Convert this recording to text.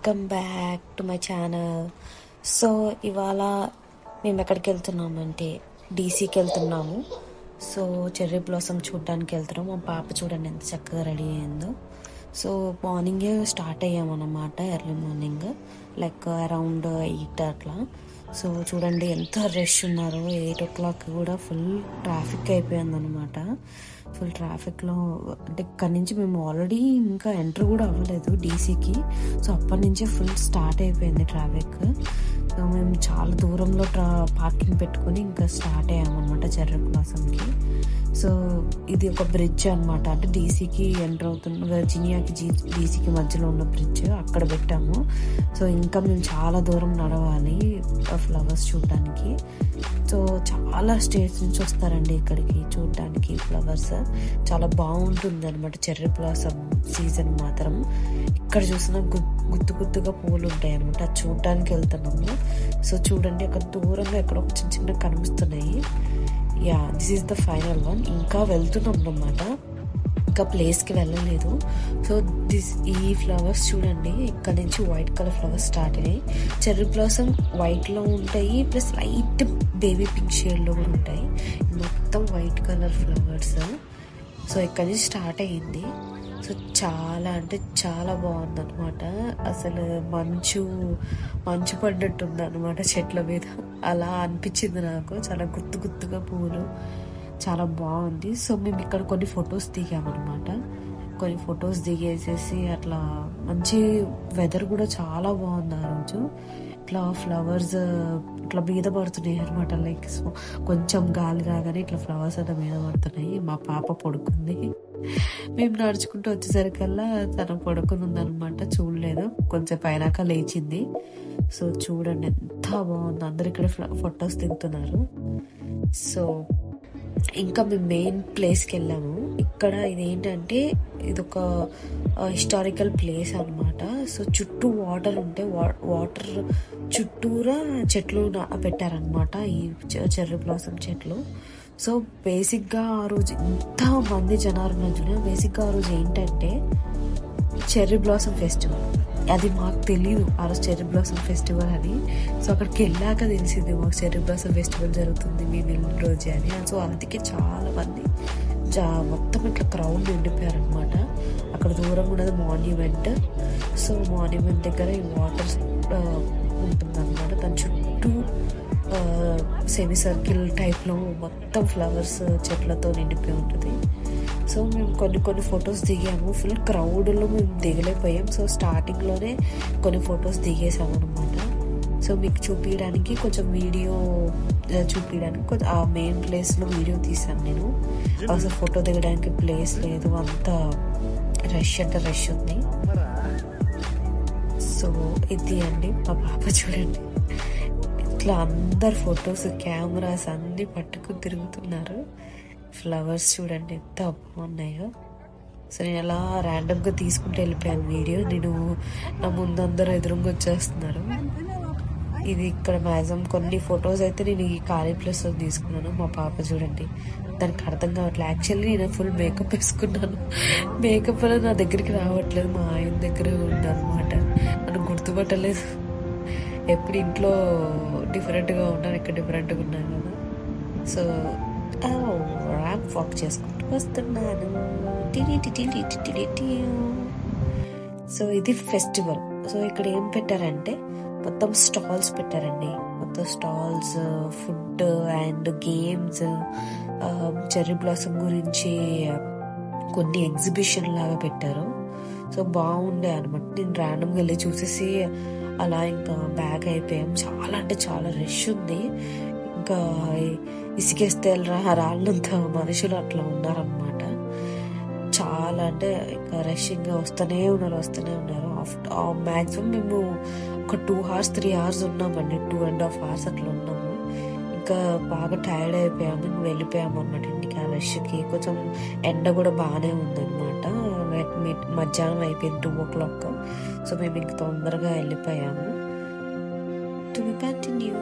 Welcome back to my channel. So ఇవాళ మేము ఎక్కడికి వెళ్తున్నామంటే డీసీకి వెళ్తున్నాము. సో చెర్రీ బ్లాసమ్ చూడడానికి వెళ్తున్నాం. మా పాప చూడండి ఎంత చక్కగా రెడీ అయిందో. సో మార్నింగే స్టార్ట్ అయ్యామన్నమాట, ఎర్లీ మార్నింగ్ లైక్ అరౌండ్ 8 అట్లా. సో చూడండి ఎంత రష్ ఉన్నారో. 8 o'clock కూడా ఫుల్ ట్రాఫిక్ అయిపోయింది అనమాట. ఫుల్ ట్రాఫిక్లో అంటే ఇక్కడి నుంచి మేము ఆల్రెడీ ఇంకా ఎంటర్ కూడా అవ్వలేదు డీసీకి. సో అప్పటి నుంచే ఫుల్ స్టార్ట్ అయిపోయింది ట్రాఫిక్. సో మేము చాలా దూరంలో పార్కింగ్ పెట్టుకుని ఇంకా స్టార్ట్ అయ్యామన్నమాట చెర్రీ బ్లాసమ్కి. సో ఇది ఒక బ్రిడ్జ్ అనమాట, అంటే డీసీకి ఎంటర్ అవుతున్న వర్జీనియాకి డీసీకి మధ్యలో ఉన్న బ్రిడ్జ్ అక్కడ పెట్టాము. సో ఇంకా మేము చాలా దూరం నడవాలి ఫ్లవర్స్ చూడడానికి. సో చాలా స్టేట్స్ నుంచి వస్తారండి ఇక్కడికి చూడడానికి ఫ్లవర్స్. చాలా బాగుంటుంది అనమాట చెర్రీ బ్లాసమ్ సీజన్ మాత్రం. ఇక్కడ చూసిన గుత్తుగా పూలు ఉంటాయి అనమాట, అది చూడడానికి వెళ్తున్నాము. సో చూడండి అక్కడ దూరంగా ఎక్కడో చిన్న చిన్న కనిపిస్తున్నాయి. This is the final one. ఇంకా వెళ్తున్నాం అన్నమాట, ఇంకా ప్లేస్కి వెళ్ళలేదు. సో ఈ ఫ్లవర్స్ చూడండి, ఇక్కడ నుంచి వైట్ కలర్ ఫ్లవర్స్ స్టార్ట్ అయినాయి. చెర్రీ బ్లాసమ్ వైట్లో ఉంటాయి, ప్లస్ లైట్ బేబీ పింక్ షేడ్లో కూడా ఉంటాయి. మొత్తం వైట్ కలర్ ఫ్లవర్స్. సో ఇక్కడ నుంచి స్టార్ట్ అయ్యింది. సో చాలా అంటే చాలా బాగుంది అనమాట. అసలు మంచు పడ్డట్టుంది అనమాట చెట్ల మీద, అలా అనిపించింది నాకు. చాలా గుత్తుగా పూలు, చాలా బాగుంది. సో మేము ఇక్కడ కొన్ని ఫొటోస్ దిగామన్నమాట. కొన్ని ఫొటోస్ దిగేసేసి అట్లా మంచి వెదర్ కూడా చాలా బాగుంది ఆ రోజు. ఇట్లా ఫ్లవర్స్ ఇట్లా మీద పడుతున్నాయి అనమాట. లైక్ కొంచెం గాలి రాగానే ఇట్లా ఫ్లవర్స్ అంతా మీద పడుతున్నాయి. మా పాప పడుకుంది. మేము నడుచుకుంటూ వచ్చేసరికల్లా తన పడుకుని ఉందనమాట, చూడలేదు. కొంచెం పైనాక లేచింది. సో చూడండి ఎంత బాగుంది. అందరు ఇక్కడ ఫొటోస్ దిగుతున్నారు. సో ఇంకా మేము మెయిన్ ప్లేస్కి వెళ్ళాము. ఇక్కడ ఇదేంటంటే ఇదొక హిస్టారికల్ ప్లేస్ అనమాట. సో చుట్టూ వాటర్ ఉంటే వాటర్ చుట్టూరా చెట్లు పెట్టారనమాట, ఈ చెర్రీ బ్లాసమ్ చెట్లు. సో బేసిక్గా ఆ రోజు ఇంతమంది జనాలు ఉన్నారు. బేసిక్గా ఆ రోజు ఏంటంటే చెర్రీ బ్లాసమ్ ఫెస్టివల్. అది మాకు తెలీదు ఆ రోజు చెర్రీ బ్లాసమ్ ఫెస్టివల్ అని. సో అక్కడికి వెళ్ళాక తెలిసింది మాకు చెర్రీ బ్లాసమ్ ఫెస్టివల్ జరుగుతుంది మేము వెళ్ళిన రోజే అని. సో అందుకే చాలా మంది మొత్తం ఇట్లా క్రౌడ్ నిండిపోయారనమాట. అక్కడ దూరంగా ఉన్నది మాన్యుమెంట్. సో మాన్యుమెంట్ దగ్గర ఈ వాటర్ ఉంటుందన్నమాట. దాని చుట్టూ సెమీ సర్కిల్ టైప్లో మొత్తం ఫ్లవర్స్ చెట్లతో నిండిపోయి ఉంటుంది. సో మేము కొన్ని ఫొటోస్ దిగాము. ఫుల్ క్రౌడ్లో మేము దిగలేకపోయాం. సో స్టార్టింగ్లోనే కొన్ని ఫొటోస్ దిగేసాము అనమాట. సో మీకు చూపించడానికి కొంచెం వీడియో చూపించడానికి ఆ మెయిన్ ప్లేస్లో వీడియో తీసాను నేను. అసలు ఫోటో దిగడానికి ప్లేస్ లేదు, అంత రష్ అంటే రష్ ఉంది. సో ఇది అండి మా పాప చూడండి, ఇట్లా అందరు ఫొటోస్ కెమెరాస్ అన్నీ పట్టుకుని తిరుగుతున్నారు. ఫ్లవర్స్ చూడండి ఎంత బాగున్నాయో. సో నేను అలా ర్యాండమ్గా తీసుకుంటూ వెళ్ళిపోయాను వీడియో. నా ముందు అందరూ ఎదురుగా వచ్చేస్తున్నారు. ఇది ఇక్కడ మ్యాక్సిమం కొన్ని ఫొటోస్ అయితే నేను ఈ ఖాళీ ప్లేస్లో తీసుకున్నాను. మా పాప చూడండి దానికి అర్థం కావట్లేదు. యాక్చువల్లీ నేను ఫుల్ మేకప్ వేసుకున్నాను. మేకప్ వల్ల నా దగ్గరికి రావట్లేదు, మా ఆయన దగ్గర ఉందన్నమాట. నన్ను గుర్తుపట్టలేదు. ఎప్పుడు ఇంట్లో డిఫరెంట్గా ఉన్నాను, ఇక్కడ డిఫరెంట్గా ఉన్నాను కదా. సో ర్యాంప్ వాక్ చేసుకుంటూ వస్తున్నాను. సో ఇది ఫెస్టివల్. సో ఇక్కడ ఏం పెట్టారంటే మొత్తం స్టాల్స్ పెట్టారండి. మొత్తం stalls, food and games, cherry blossom గురించి కొన్ని ఎగ్జిబిషన్ లాగా పెట్టారు. సో బాగుండే అనమాట. నేను ర్యాండమ్గా వెళ్ళి చూసేసి అలా ఇంకా బ్యాక్ అయిపోయాం. చాలా అంటే చాలా రష్ ఉంది. ఇంకా ఇసుకేస్తే రాళ్ళంత మనుషులు అట్లా ఉన్నారనమాట. చాలా అంటే ఇంకా రష్గా వస్తూనే ఉన్నారు. మ్యాక్సిమం మేము ఒక 2 hours 3 hours ఉన్నామండి. 2.5 hours అట్లా ఉన్నాము. ఇంకా బాగా టైర్డ్ అయిపోయాము, వెళ్ళిపోయాము అనమాట ఇంటికి. ఆ రష్కి కొంచెం ఎండ కూడా బాగానే ఉందన్నమాట. మధ్యాహ్నం అయిపోయింది 2 o'clock. సో మేము ఇంక తొందరగా వెళ్ళిపోయాము. To be continue.